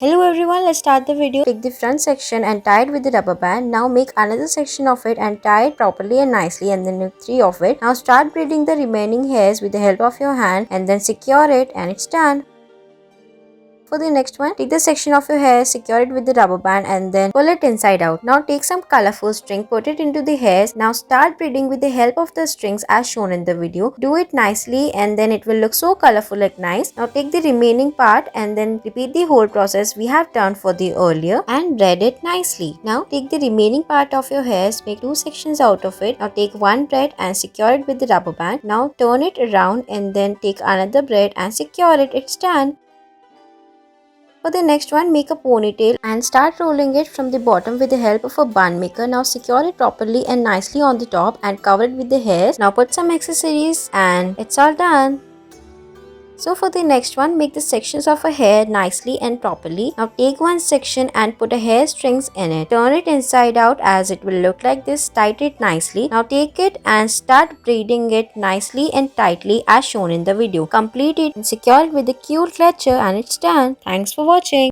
Hello everyone, let's start the video. Take the front section and tie it with the rubber band. Now make another section of it and tie it properly and nicely, and then make 3 of it. Now start braiding the remaining hairs with the help of your hand and then secure it, and it's done. For the next one, take the section of your hair, secure it with the rubber band and then pull it inside out. Now take some colorful string, put it into the hairs. Now start braiding with the help of the strings as shown in the video. Do it nicely and then it will look so colorful like nice. Now take the remaining part and then repeat the whole process we have done for the earlier and braid it nicely. Now take the remaining part of your hairs, make 2 sections out of it. Now take one braid and secure it with the rubber band. Now turn it around and then take another braid and secure it. It's done. For the next one, make a ponytail and start rolling it from the bottom with the help of a bun maker. Now secure it properly and nicely on the top and cover it with the hairs. Now put some accessories and it's all done. So for the next one, make the sections of a hair nicely and properly. Now take one section and put a hair strings in it. Turn it inside out as it will look like this. Tight it nicely. Now take it and start braiding it nicely and tightly as shown in the video. Complete it and secure it with a cute lecture and it's done. Thanks for watching.